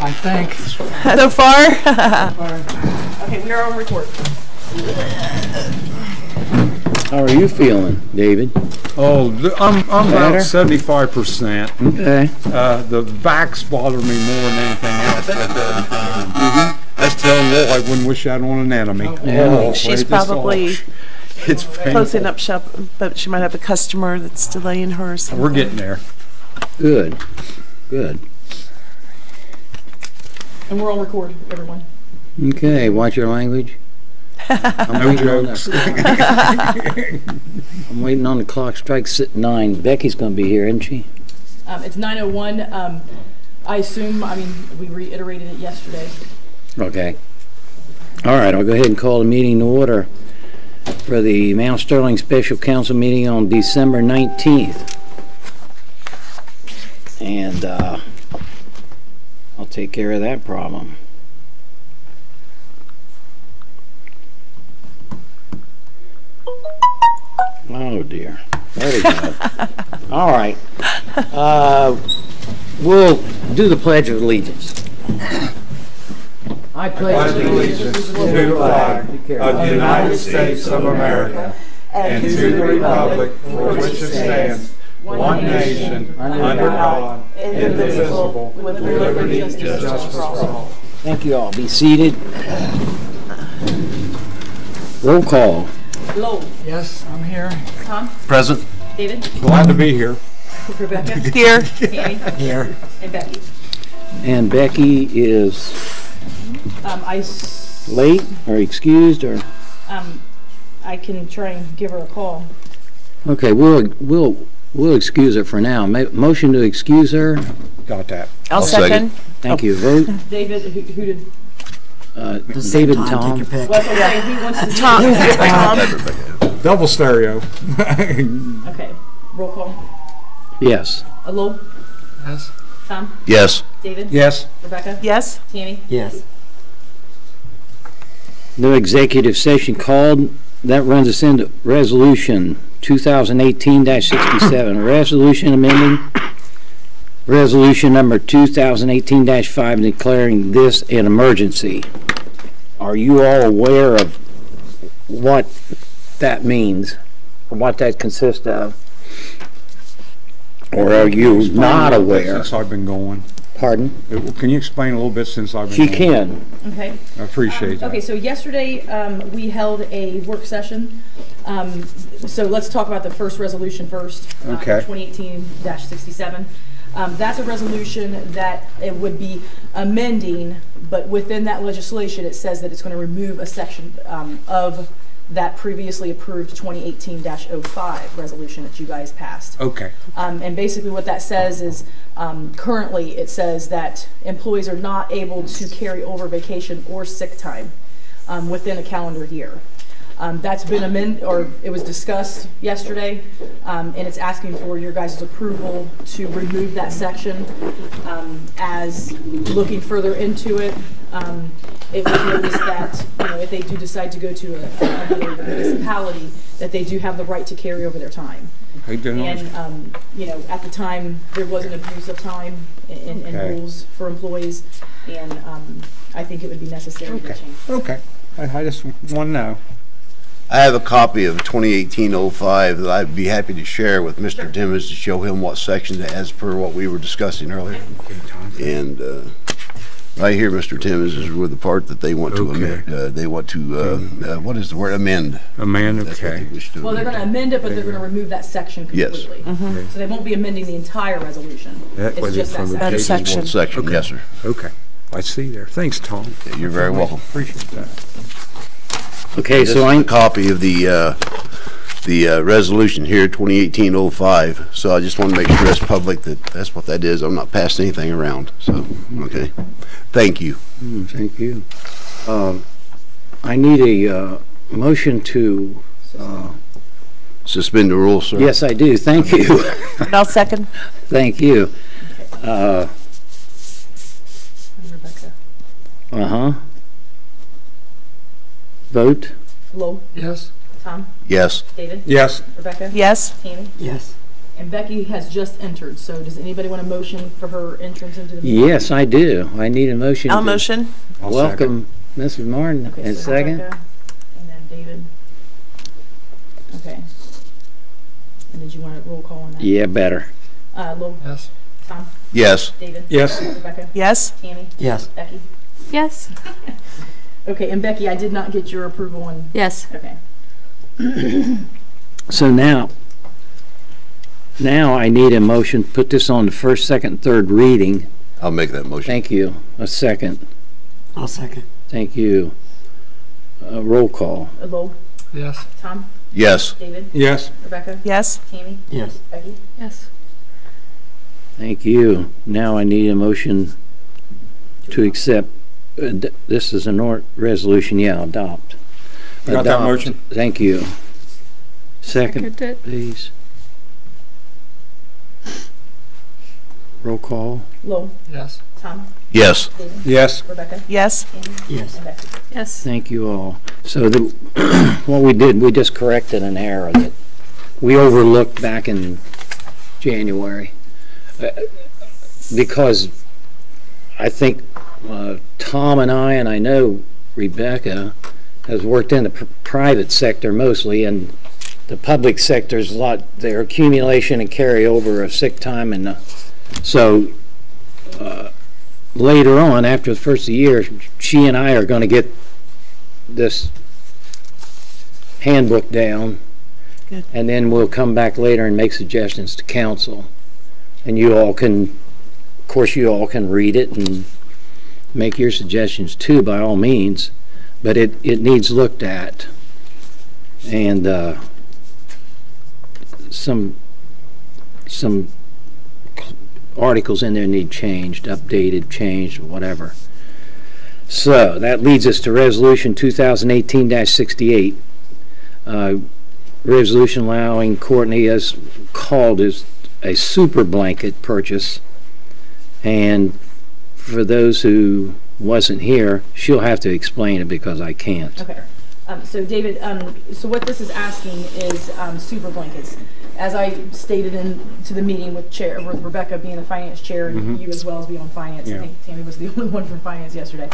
I think. So far? Okay, we are on record. How are you feeling, David? Oh, I'm Better? about 75%. Okay. The backs bother me more than anything else. That's telling you, I wouldn't wish that on an enemy. Yeah. She's wait, this probably all- it's painful. closing up shop, but she might have a customer that's delaying her or something. We're getting there. Good. Good. And we're on record, everyone. Okay, watch your language. I'm No waiting on jokes. I'm waiting on the clock strikes at 9. Becky's going to be here, isn't she? It's 9:01. I assume, we reiterated it yesterday. Okay. All right, I'll go ahead and call the meeting to order for the Mount Sterling Special Council meeting on December 19th. And I'll take care of that problem. Oh dear. There we go. All right. We'll do the Pledge of Allegiance. I pledge allegiance to the flag of the United States of America and to the republic for which it stands, one nation, under God, indivisible, with liberty and justice for all. Thank you all. Be seated. Roll call. Lowe. Yes, I'm here. Tom. Present. David. Glad to be here. Rebecca. Here. Tammy. Here. And Becky. And Becky is late or excused or? I can try and give her a call. Okay, we'll excuse her for now. Motion to excuse her. Got that. I'll second. Thank you. Vote. David, who did? David and Tom. Well, okay, who wants to? Tom. Double stereo. Okay, roll call. Yes. Lowe. Yes. Tom. Yes. David. Yes. Rebecca. Yes. Tammy. Yes. No executive session called. That runs us into Resolution 2018-67. Resolution amending Resolution number 2018-5 declaring this an emergency. Are you all aware of what that means, or what that consists of? Or are you not aware? Since I've been going. Pardon? Can you explain a little bit since I've been She going? can. Okay. I appreciate that. Okay, so yesterday we held a work session. So let's talk about the first resolution first. Okay. 2018-67. That's a resolution that it would be amending, but within that legislation it says that it's going to remove a section of that previously approved 2018-05 resolution that you guys passed. Okay. And basically what that says is currently it says that employees are not able to carry over vacation or sick time within a calendar year. That's been amended, or it was discussed yesterday, and it's asking for your guys' approval to remove that section. As looking further into it, it was noticed that if they do decide to go to another municipality, that they do have the right to carry over their time. And at the time there was an abuse of time and rules for employees, and I think it would be necessary to change. Okay. I just want to know. I have a copy of 2018-05 that I'd be happy to share with Mr. Timmons to show him what section, as per what we were discussing earlier. And right here, Mr. Timmons, is with the part that they want to amend. They want to, what is the word? Amend. Amend, That's what okay. they wish to Well, they're going to amend it, but they're going to remove that section Yes. completely. So they won't be amending the entire resolution. That was It's just from the that That section. section. One section, yes, sir. Okay. I see there. Thanks, Tom. Yeah, you're very welcome. Appreciate that. Okay, This so is a copy of the resolution here, 2018-05. So I just want to make sure that's public, that that's what that is. I'm not passing anything around. So, okay. Thank you. Thank you. I need a motion to, Suspend the rules, sir. yes, I do. Thank you. And I'll second. Thank you. Rebecca. Uh-huh. Vote? Lowe. Yes. Tom. Yes. David. Yes. Rebecca. Yes. Tammy. Yes. And Becky has just entered, so does anybody want a motion for her entrance into the meeting? Yes, I do. I need a motion. I'll to motion. Welcome, Mrs. Martin, Okay, and so second. Rebecca, and then David. Okay. And did you want a roll call on that? Yeah, better. Lowell? Yes. Tom? Yes. David? Yes. Rebecca? Yes. Tammy? Yes. Becky? Yes. Okay, and Becky, I did not get your approval on, Yes. okay. So now I need a motion, put this on the first, second, third reading. I'll make that motion. Thank you. A second. I'll second. Thank you. Roll call. Lowell? Yes. Tom? Yes. David? Yes. Rebecca? Yes. Tammy? Yes. Becky? Yes. Thank you. Now I need a motion to accept, this is a resolution, adopt. Got that Adopt. motion? Thank you. Second, Seconded. please. Roll call. Lowell? Yes. Tom? Yes. David? Yes. Rebecca? Yes. Tammy? Yes. And Becky? Yes. Thank you all. So what we did, we just corrected an error that we overlooked back in January. Because I think Tom and I know Rebecca, has worked in the private sector mostly, and the public sector's a lot, their accumulation and carryover of sick time, and so later on, after the first of the year, she and I are going to get this handbook down. Good. And then we'll come back later and make suggestions to council. And you all can, of course, you all can read it and make your suggestions too, by all means. But it needs looked at. And some articles in there need changed, updated, changed, whatever. So that leads us to Resolution 2018-68. Resolution allowing Courtney, as called, as a super blanket purchase. And for those who wasn't here, she'll have to explain it because I can't. Okay. So David, so what this is asking is super blankets. As I stated to the meeting with Rebecca being the finance chair, and you as well as being on finance. Yeah. I think Tammy was the only one from finance yesterday.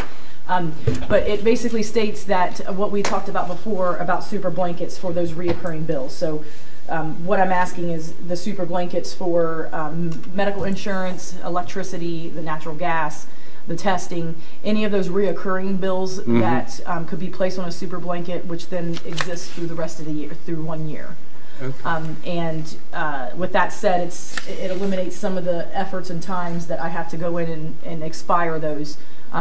But it basically states that what we talked about before about super blankets for those reoccurring bills. So what I'm asking is the super blankets for medical insurance, electricity, the natural gas, the testing, any of those reoccurring bills that could be placed on a super blanket, which then exists through the rest of the year, through 1 year. Okay. With that said, it eliminates some of the efforts and times that I have to go in and expire those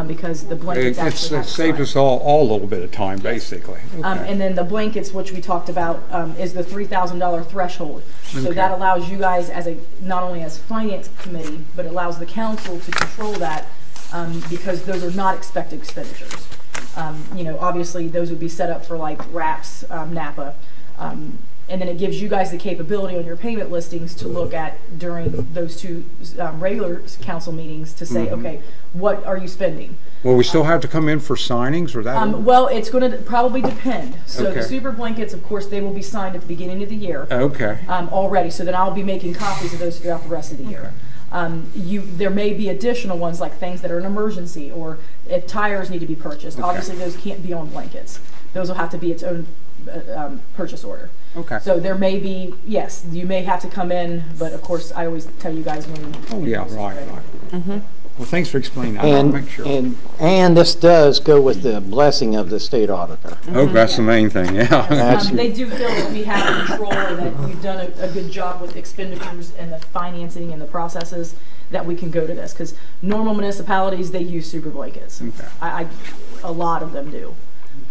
because the blankets actually have It to saved expire. us all a little bit of time, basically. Okay. And then the blankets, which we talked about, is the $3,000 threshold. So Okay. that allows you guys as not only as finance committee, but allows the council to control that because those are not expected expenditures. Obviously those would be set up for like RAPS, NAPA. And then it gives you guys the capability on your payment listings to look at during those two regular council meetings to say, okay, what are you spending? Will we still have to come in for signings, or that? Well, it's going to probably depend. So Okay. the super blankets, of course, they will be signed at the beginning of the year Okay. already. So then I'll be making copies of those throughout the rest of the year. There may be additional ones like things that are an emergency or if tires need to be purchased. Okay. Obviously, those can't be on blankets. Those will have to be its own purchase order. Okay. So there may be, yes, you may have to come in, but of course, I always tell you guys when. Oh, yeah, right. Well, thanks for explaining that. I'll make sure. And this does go with the blessing of the state auditor. Oh, that's the main thing, yeah. They do feel that we have control and that we've done a good job with expenditures and the financing and the processes that we can go to this. Because normal municipalities, they use super blankets. Okay. A lot of them do.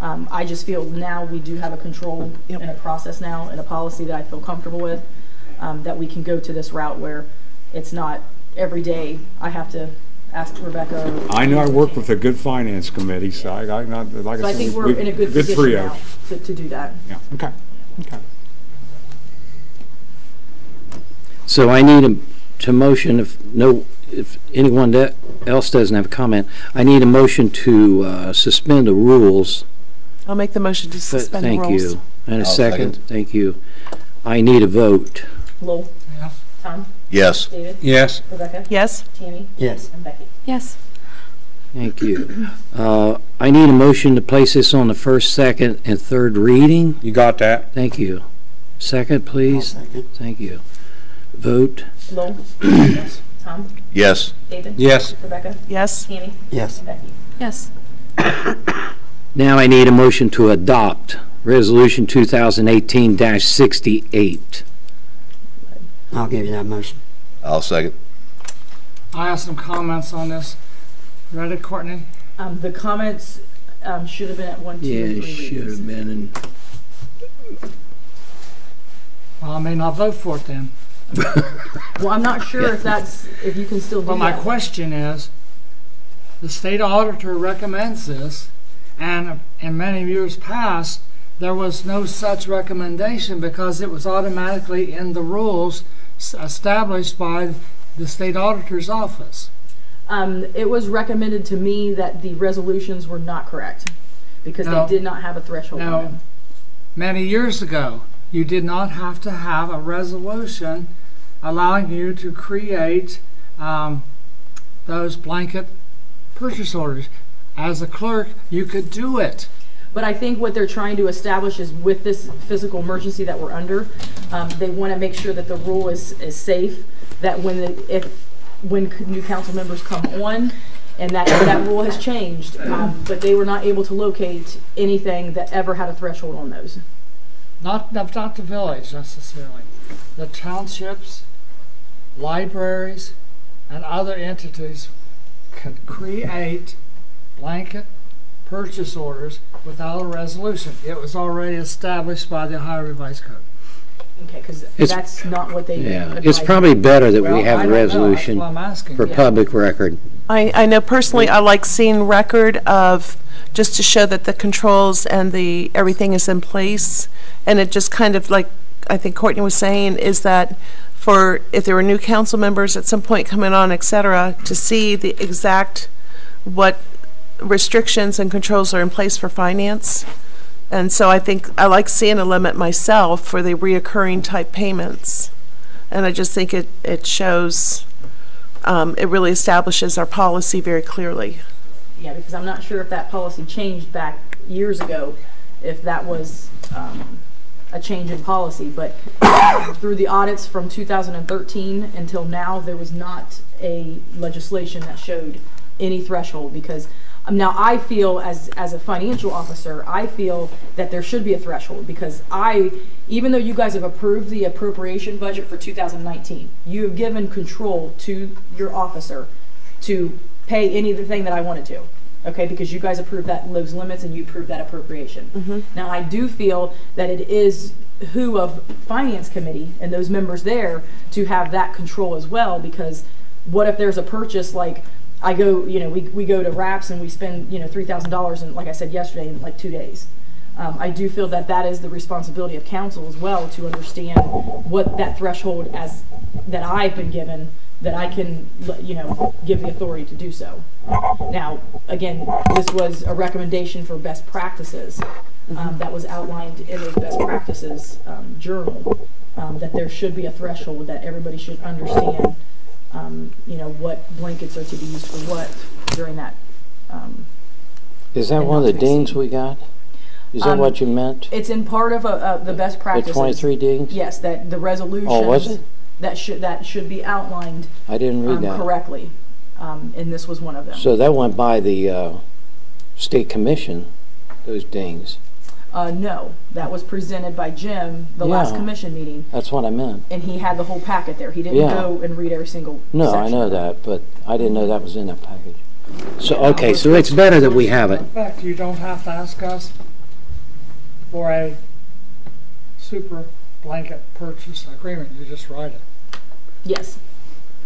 I just feel now we do have a control and a process now and a policy that I feel comfortable with, that we can go to this route where it's not every day I have to ask Rebecca. I know I work with a good finance committee, so I not, like So I I said, think we're in a good position trio. now to do that. Yeah, okay. So I need to motion, if anyone else doesn't have a comment, I need a motion to suspend the rules. I'll make the motion to suspend the Thank rules. you. And a I'll second. second. Thank you. I need a vote. Lowell. Yes. Tom? Yes. David? Yes. Rebecca? Yes? Tammy? Yes. And Becky? Yes. Thank you. I need a motion to place this on the first, second, and third reading. You got that? Thank you. Second, I'll please. second. Thank you. Vote. Lowell? Yes. Tom? Yes. David? Yes. Rebecca? Yes. Tammy? Yes. And Becky? Yes. Now I need a motion to adopt Resolution 2018-68. I'll give you that motion. I'll second. I have some comments on this. Ready, Courtney? The comments, should have been at 1, 2, Yeah, and it 3 should readings. have been in. Well, I may not vote for it then. Well, I'm not sure if you can still do But my that. question is, the state auditor recommends this, and in many years past, there was no such recommendation because it was automatically in the rules established by the state auditor's office. It was recommended to me that the resolutions were not correct because No. they did not have a threshold on No. them. Many years ago, you did not have to have a resolution allowing you to create those blanket purchase orders. As a clerk, you could do it. But I think what they're trying to establish is with this physical emergency that we're under, they want to make sure that the rule is safe, that when new council members come on, and that rule has changed, but they were not able to locate anything that ever had a threshold on those. Not the village necessarily. The townships, libraries, and other entities could create blanket purchase orders without a resolution. It was already established by the Ohio Revised Code. Okay, because It's- that's not what they Yeah, it's advised. probably better that Well, we have I a don't know. resolution That's why I'm asking. for Yeah. public record. I know personally, I like seeing record of, just to show that the controls and everything is in place. And it just kind of like, I think Courtney was saying, is that if there were new council members at some point coming on, et cetera, to see the exact, what restrictions and controls are in place for finance. And so I think I like seeing a limit myself for the reoccurring type payments. And I just think it shows, it really establishes our policy very clearly. Yeah, because I'm not sure if that policy changed back years ago, if that was a change in policy, but through the audits from 2013 until now, there was not a legislation that showed any threshold, because now I feel as a financial officer, I feel that there should be a threshold, because even though you guys have approved the appropriation budget for 2019, you have given control to your officer to pay anything that I wanted to. Okay, because you guys approved those limits and you approved that appropriation. Now, I do feel that it is who of Finance Committee and those members there to have that control as well, because what if there's a purchase, like I go, we go to Wraps and we spend, $3,000 in, like I said yesterday, in like 2 days. I do feel that is the responsibility of council as well, to understand what that threshold that I've been given, that I can, give the authority to do so. Now, again, this was a recommendation for best practices that was outlined in those best practices journal, that there should be a threshold, that everybody should understand, what blankets are to be used for what during that. Is that And one of not the to dings exceed. we got? Is that what you meant? It's in part of the best The practices. 23 dings? Yes, that the resolutions. Oh, was it? That should be outlined I didn't read that. correctly, and this was one of them. So that went by the state commission, those dings. No, that was presented by Jim, the last Yeah. commission meeting, That's what I meant. and he had the whole packet there. He didn't Yeah. go and read every single No, I section know of it. that, but I didn't know that was in that package. So, okay, so it's better that we have it. In fact, you don't have to ask us for a super blanket purchase agreement. You just write it. Yes,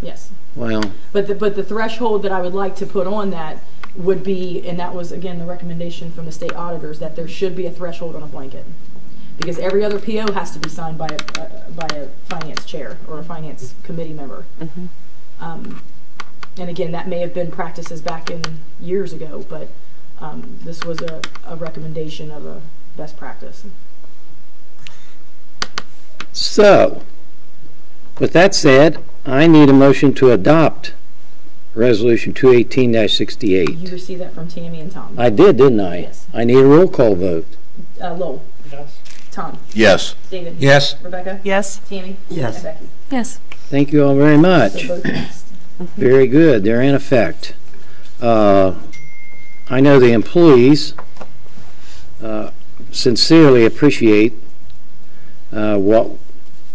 yes. Well, But the threshold that I would like to put on that would be, and that was again the recommendation from the state auditors, that there should be a threshold on a blanket, because every other PO has to be signed by a finance chair or a finance committee member. And again, that may have been practices back in years ago, but this was a recommendation of a best practice. so, With that said, I need a motion to adopt Resolution You 218-68. received that from Tammy and Tom. I did, didn't I? Yes. I need a roll call vote. Lowell, Yes. Tom, Yes. David. Yes. Rebecca. Yes? Tammy. Yes. And Becky. Yes. Thank you all very much. So both passed. Very good, they're in effect. I know the employees sincerely appreciate what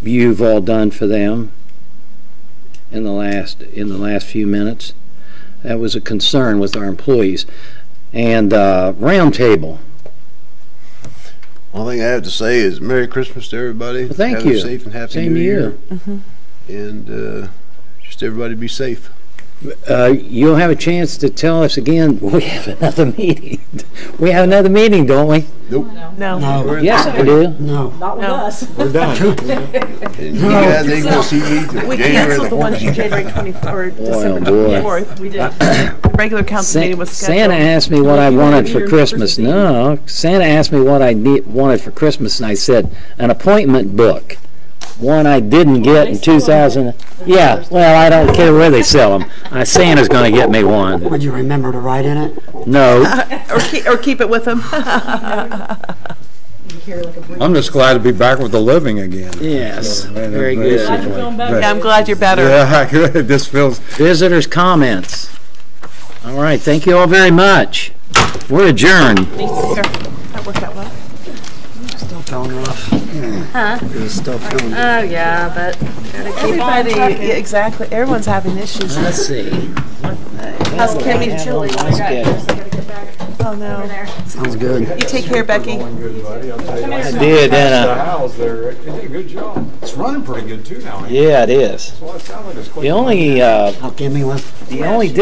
you've all done for them in the last few minutes. That was a concern with our employees. And roundtable. Only thing I have to say is Merry Christmas to everybody. Well, thank Have you. a safe and happy Same New Year. year. And just everybody be safe. You'll have a chance to tell us again, we have another meeting. We have another meeting, don't we? Nope. No, No. No, Yes, we do. no. not with No. us. We're done. And you guys ain't gonna see me till We January canceled the the one from 14th. January 24th, or Boy, December oh, boy. 24th. We did. Regular council meeting was scheduled. Santa asked me what I You wanted wanna for be Christmas. your No, Santa asked me what I wanted for Christmas, and I said, an appointment book. One I didn't get in They still 2000. Yeah, well, I don't care where they sell them. Santa's gonna get me one. Would you remember to write in it? No, Or keep it with them. You carry like a brief- I'm just glad to be back with the living again. yes, So, man, very that's Glad you're good. feeling better. Yeah, I'm glad you're better. Yeah, good. This feels, Visitors' comments. All right, thank you all very much. We're adjourned. Here, that worked out well. Still feeling rough. Huh? It's still feeling. Oh, yeah, but gotta keep on Everybody, trucking. yeah, exactly. Everyone's having issues. Let's see. How's Kimmy's chili? Oh, no. Sounds good. You take care, Becky. going good, buddy. I'll tell you. I did, The and house there, it did a good job. It's running pretty good too now. yeah, it is. Well, it sounds like it's quick. The only I'll give me one. disadvantage